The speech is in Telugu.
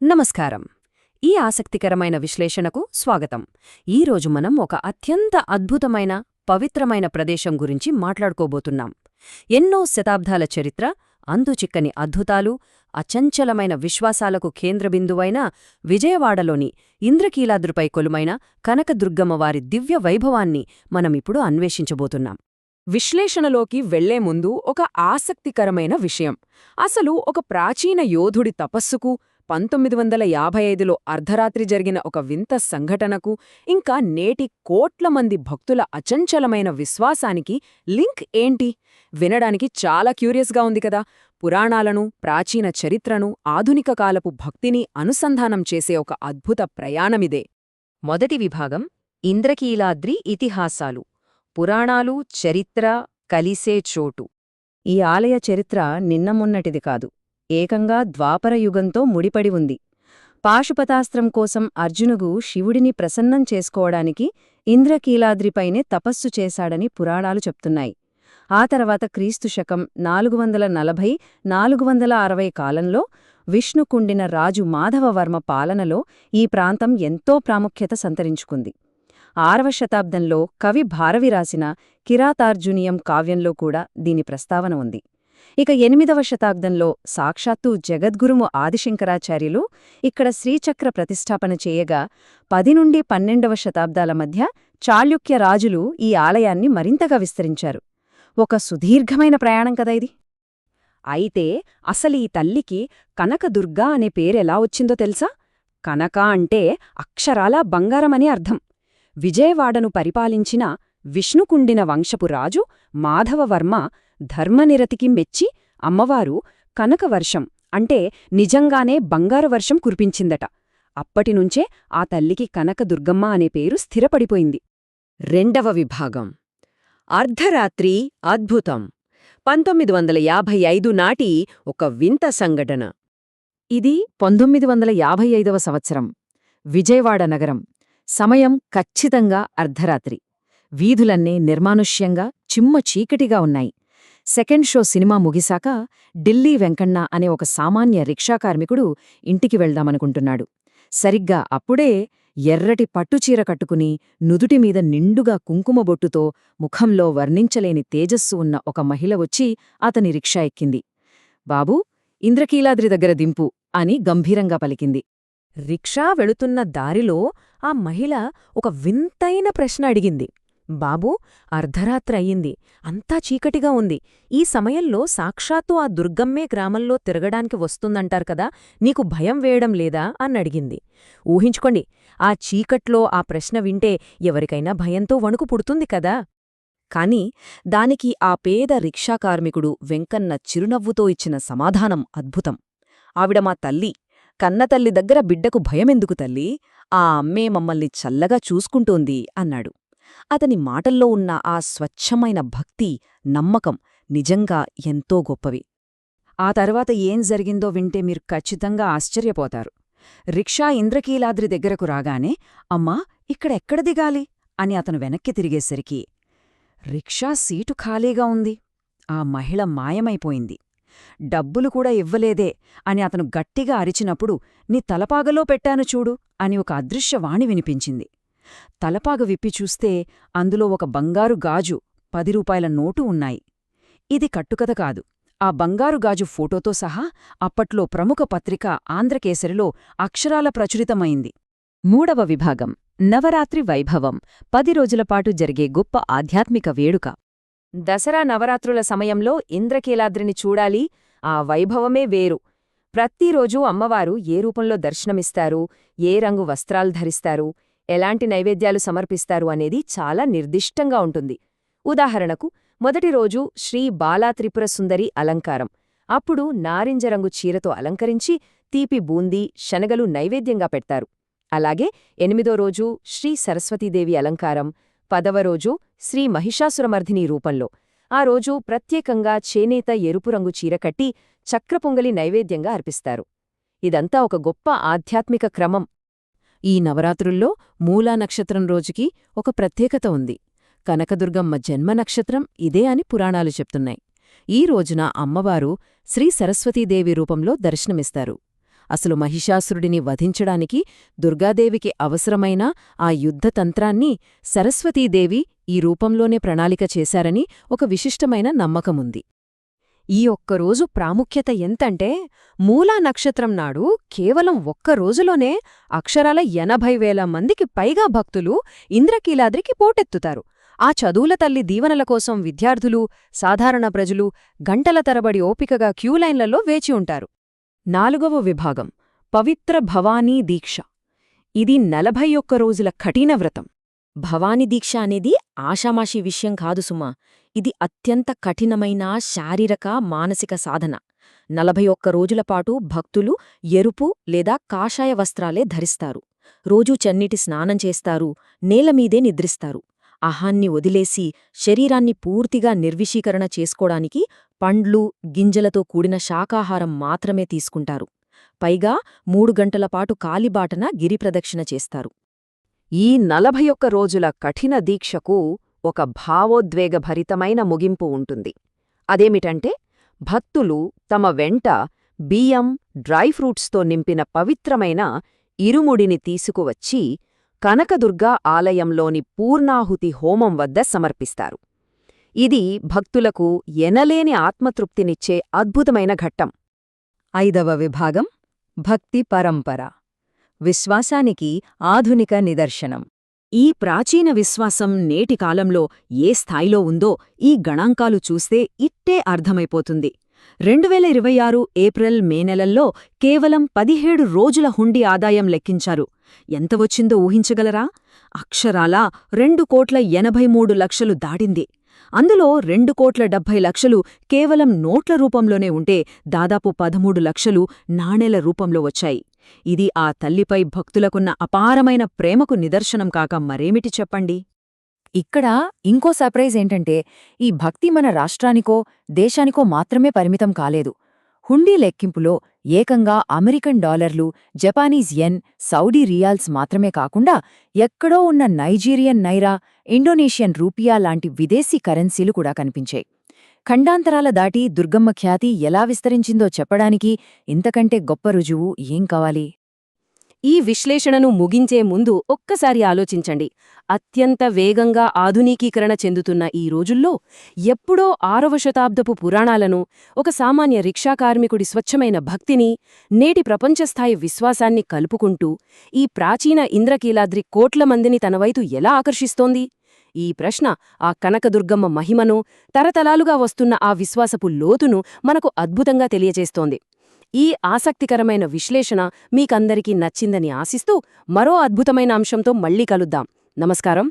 నమస్కారం. ఈ ఆసక్తికరమైన విశ్లేషణకు స్వాగతం. ఈరోజు మనం ఒక అత్యంత అద్భుతమైన, పవిత్రమైన ప్రదేశం గురించి మాట్లాడుకోబోతున్నాం. ఎన్నో శతాబ్దాల చరిత్ర, అంతుచిక్కని అద్భుతాలు, అచంచలమైన విశ్వాసాలకు కేంద్రబిందువైన విజయవాడలోని ఇంద్రకీలాద్రిపై కొలుమైన కనకదుర్గమ్మ వారి దివ్య వైభవాన్ని మనమిప్పుడు అన్వేషించబోతున్నాం. విశ్లేషణలోకి వెళ్లే ముందు ఒక ఆసక్తికరమైన విషయం. అసలు ఒక ప్రాచీన యోధుడి తపస్సుకు, 1955లో అర్ధరాత్రి జరిగిన ఒక వింత సంఘటనకు, ఇంకా నేటి కోట్ల మంది భక్తుల అచంచలమైన విశ్వాసానికి లింక్ ఏంటి? వినడానికి చాలా క్యూరియస్గా ఉంది కదా. పురాణాలను, ప్రాచీన చరిత్రను, ఆధునిక కాలపు భక్తిని అనుసంధానం చేసే ఒక అద్భుత ప్రయాణమిదే. మొదటి విభాగం ఇంద్రకీలాద్రి ఇతిహాసాలు. పురాణాలు, చరిత్ర కలిసే చోటు. ఈ ఆలయ చరిత్ర నిన్నమొన్నటిది కాదు, ఏకంగా ద్వాపరయుగంతో ముడిపడి ఉంది. పాశుపతాస్త్రం కోసం అర్జునుడు శివుడిని ప్రసన్నం చేసుకోవడానికి ఇంద్రకీలాద్రిపైనే తపస్సు చేశాడని పురాణాలు చెప్తున్నాయి. ఆ తర్వాత క్రీస్తు శకం 440–460 కాలంలో విష్ణుకుండిన రాజు మాధవవర్మ పాలనలో ఈ ప్రాంతం ఎంతో ప్రాముఖ్యత సంతరించుకుంది. 6వ శతాబ్దంలో కవి భారవి రాసిన కిరాతార్జునీయం కావ్యంలో కూడా దీని ప్రస్తావన ఉంది. ఇక 8వ శతాబ్దంలో సాక్షాత్తు జగద్గురుము ఆదిశంకరాచార్యులు ఇక్కడ శ్రీచక్ర ప్రతిష్ఠాపన చేయగా, 10 నుండి 12వ శతాబ్దాల మధ్య చాళుక్య రాజులు ఈ ఆలయాన్ని మరింతగా విస్తరించారు. ఒక సుదీర్ఘమైన ప్రయాణం కదా ఇది. అయితే అసలీ తల్లికి కనకదుర్గా అనే పేరెలా వచ్చిందో తెలుసా? కనక అంటే అక్షరాల బంగారమని అర్థం. విజయవాడను పరిపాలించిన విష్ణుకుండిన వంశపు రాజు మాధవవర్మ ధర్మనిరతికి మెచ్చి అమ్మవారు కనకవర్షం అంటే నిజంగానే బంగారు వర్షం కురిపించిందట. అప్పటినుంచే ఆ తల్లికి కనకదుర్గమ్మ అనే పేరు స్థిరపడిపోయింది. రెండవ విభాగం అర్ధరాత్రి అద్భుతం. 1955 నాటి ఒక వింత సంఘటన. ఇది 1955వ సంవత్సరం. విజయవాడ నగరం. సమయం ఖచ్చితంగా అర్ధరాత్రి. వీధులన్నీ నిర్మానుష్యంగా, చిమ్మ చీకటిగా ఉన్నాయి. సెకండ్ షో సినిమా ముగిశాక ఢిల్లీ వెంకన్న అనే ఒక సామాన్య రిక్షాకార్మికుడు ఇంటికి వెళ్దామనుకుంటున్నాడు. సరిగ్గా అప్పుడే ఎర్రటి పట్టుచీర కట్టుకుని, నుదుటిమీద నిండుగా కుంకుమబొట్టుతో, ముఖంలో వర్ణించలేని తేజస్సు ఉన్న ఒక మహిళ వచ్చి అతని రిక్షా ఎక్కింది. బాబూ, ఇంద్రకీలాద్రి దగ్గర దింపు అని గంభీరంగా పలికింది. రిక్షా వెళుతున్న దారిలో ఆ మహిళ ఒక వింతైన ప్రశ్న అడిగింది. బాబూ, అర్ధరాత్రి అయ్యింది, అంతా చీకటిగా ఉంది. ఈ సమయంలో సాక్షాత్తు ఆ దుర్గమ్మే గ్రామంలో తిరగడానికి వస్తుందంటారు కదా, నీకు భయం వేయడం లేదా అన్నడిగింది. ఊహించుకోండి, ఆ చీకట్లో ఆ ప్రశ్న వింటే ఎవరికైనా భయంతో వణుకు పుడుతుంది కదా. కాని దానికి ఆ పేద రిక్షాకార్మికుడు వెంకన్న చిరునవ్వుతో ఇచ్చిన సమాధానం అద్భుతం. ఆవిడ మా తల్లి. కన్నతల్లి దగ్గర బిడ్డకు భయమెందుకు తల్లీ? ఆ అమ్మే మమ్మల్ని చల్లగా చూసుకుంటోంది అన్నాడు. అతని మాటల్లో ఉన్న ఆ స్వచ్ఛమైన భక్తి, నమ్మకం నిజంగా ఎంతో గొప్పవి. ఆ తర్వాత ఏం జరిగిందో వింటే మీరు ఖచ్చితంగా ఆశ్చర్యపోతారు. రిక్షా ఇంద్రకీలాద్రి దగ్గరకు రాగానే, అమ్మా, ఇక్కడెక్కడ దిగాలి అని అతను వెనక్కి తిరిగేసరికి రిక్షా సీటు ఖాళీగా ఉంది. ఆ మహిళ మాయమైపోయింది. డబ్బులు కూడా ఇవ్వలేదే అని అతను గట్టిగా అరిచినప్పుడు, నీ తలపాగలో పెట్టాను చూడు అని ఒక అదృశ్యవాణి వినిపించింది. తలపాగ విప్పి చూస్తే అందులో ఒక బంగారు గాజు, 10 రూపాయల నోటు ఉన్నాయి. ఇది కట్టుకథ కాదు. ఆ బంగారు గాజు ఫోటోతో సహా అప్పట్లో ప్రముఖ పత్రిక ఆంధ్రకేసరిలో అక్షరాల ప్రచురితమైంది. మూడవ విభాగం నవరాత్రి వైభవం. 10 రోజులపాటు జరిగే గొప్ప ఆధ్యాత్మిక వేడుక. దసరా నవరాత్రుల సమయంలో ఇంద్రకీలాద్రిని చూడాలి. ఆ వైభవమే వేరు. ప్రతిరోజూ అమ్మవారు ఏ రూపంలో దర్శనమిస్తారు, ఏ రంగు వస్త్రాలు ధరిస్తారు, ఎలాంటి నైవేద్యాలు సమర్పిస్తారు అనేది చాలా నిర్దిష్టంగా ఉంటుంది. ఉదాహరణకు, మొదటి రోజు శ్రీ బాలాత్రిపుర సుందరి అలంకారం. అప్పుడు నారింజరంగు చీరతో అలంకరించి తీపి బూందీ, శనగలు నైవేద్యంగా పెడతారు. అలాగే 8వ రోజు శ్రీ సరస్వతీదేవి అలంకారం, 10వ రోజు శ్రీ మహిషాసురమర్ధిని రూపంలో. ఆ రోజు ప్రత్యేకంగా చేనేత ఎరుపు రంగు చీర కట్టి చక్రపొంగలి నైవేద్యంగా అర్పిస్తారు. ఇదంతా ఒక గొప్ప ఆధ్యాత్మిక క్రమం. ఈ నవరాత్రుల్లో మూలా నక్షత్రం రోజుకి ఒక ప్రత్యేకత ఉంది. కనకదుర్గమ్మ జన్మ నక్షత్రం ఇదే అని పురాణాలు చెప్తున్నాయి. ఈ రోజున అమ్మవారు శ్రీ సరస్వతీదేవి రూపంలో దర్శనమిస్తారు. అసలు మహిషాసురుడిని వధించడానికి దుర్గాదేవికి అవసరమైన ఆ యుద్ధతంత్రాన్ని సరస్వతీదేవి ఈ రూపంలోనే ప్రణాళిక చేశారని ఒక విశిష్టమైన నమ్మకముంది. ఈ ఒక్కరోజు ప్రాముఖ్యత ఎంతంటే మూలా నక్షత్రం నాడు కేవలం ఒక్కరోజులోనే అక్షరాల 80,000 మందికి పైగా భక్తులు ఇంద్రకీలాద్రికి పోటెత్తుతారు. ఆ చదువుల తల్లి దీవెనల కోసం విద్యార్థులు, సాధారణ ప్రజలు గంటల తరబడి ఓపికగా క్యూలైన్లలో వేచి ఉంటారు. 4వ విభాగం పవిత్ర భవానీ దీక్ష. ఇది 41 రోజుల కఠిన వ్రతం. భవానీ దీక్ష అనేది ఆషామాషీ విషయం కాదు సుమా. ఇది అత్యంత కఠినమైన శారీరక, మానసిక సాధన. 41 రోజులపాటు భక్తులు ఎరుపు లేదా కాషాయ వస్త్రాలే ధరిస్తారు. రోజూ చన్నీటి స్నానం చేస్తారు, నేలమీదే నిద్రిస్తారు. ఆహాన్ని వదిలేసి శరీరాన్ని పూర్తిగా నిర్విషీకరణ చేసుకోడానికి పండ్లు, గింజలతో కూడిన శాకాహారం మాత్రమే తీసుకుంటారు. పైగా 3 గంటలపాటు కాలిబాటన గిరిప్రదక్షిణ చేస్తారు. ఈ 41 రోజుల కఠిన దీక్షకు ఒక భావోద్వేగభరితమైన ముగింపు ఉంటుంది. అదేమిటంటే భక్తులు తమ వెంట బియ్యం, డ్రై ఫ్రూట్స్తో నింపిన పవిత్రమైన ఇరుముడిని తీసుకువచ్చి కనకదుర్గా ఆలయంలోని పూర్ణాహుతి హోమం వద్ద సమర్పిస్తారు. ఇది భక్తులకు ఎనలేని ఆత్మతృప్తినిచ్చే అద్భుతమైన ఘట్టం. 5వ విభాగం భక్తి పరంపర. విశ్వాసానికి ఆధునిక నిదర్శనం. ఈ ప్రాచీన విశ్వాసం నేటి కాలంలో ఏ స్థాయిలో ఉందో ఈ గణాంకాలు చూస్తే ఇట్టే అర్థమైపోతుంది. 2026 ఏప్రిల్, మే నెలల్లో కేవలం 17 రోజుల హుండీ ఆదాయం లెక్కించారు. ఎంత వచ్చిందో ఊహించగలరా? అక్షరాలా 2,83,00,000 దాటింది. అందులో 2,70,00,000 కేవలం నోట్ల రూపంలోనే ఉంటే దాదాపు 13 లక్షలు నాణేల రూపంలో వచ్చాయి. ఇది ఆ తల్లిపై భక్తులకున్న అపారమైన ప్రేమకు నిదర్శనం కాక మరేమిటి చెప్పండి. ఇక్కడ ఇంకో సర్ప్రైజ్ ఏంటంటే ఈ భక్తి మన రాష్ట్రానికో, దేశానికో మాత్రమే పరిమితం కాలేదు. హుండీ లెక్కింపులో ఏకంగా అమెరికన్ డాలర్లు, జపానీస్ యెన్, సౌదీ రియాల్స్ మాత్రమే కాకుండా ఎక్కడో ఉన్న నైజీరియన్ నైరా, ఇండోనేషియన్ రూపియా లాంటి విదేశీ కరెన్సీలు కూడా కనిపించాయి. ఖండాంతరాల దాటి దుర్గమ్మ ఖ్యాతి ఎలా విస్తరించిందో చెప్పడానికి ఇంతకంటే గొప్ప రుజువు ఏం కావాలి? ఈ విశ్లేషణను ముగించే ముందు ఒక్కసారి ఆలోచించండి. అత్యంత వేగంగా ఆధునికీకరణ చెందుతున్న ఈ రోజుల్లో ఎప్పుడో 6వ శతాబ్దపు పురాణాలను, ఒక సామాన్య రిక్షా కార్మికుడి స్వచ్ఛమైన భక్తిని, నేటి ప్రపంచస్థాయి విశ్వాసాన్ని కలుపుకుంటూ ఈ ప్రాచీన ఇంద్రకీలాద్రి కోట్ల మందిని తనవైపు ఎలా ఆకర్షిస్తోంది? ఈ ప్రశ్న ఆ కనకదుర్గమ్మ మహిమను, తరతరాలుగా వస్తున్న ఆ విశ్వాసపు లోతును మనకు అద్భుతంగా తెలియజేస్తోంది. ఈ ఆసక్తికరమైన విశ్లేషణ మీకందరికీ నచ్చిందని ఆశిస్తూ మరో అద్భుతమైన అంశంతో మళ్ళీ కలుద్దాం. నమస్కారం.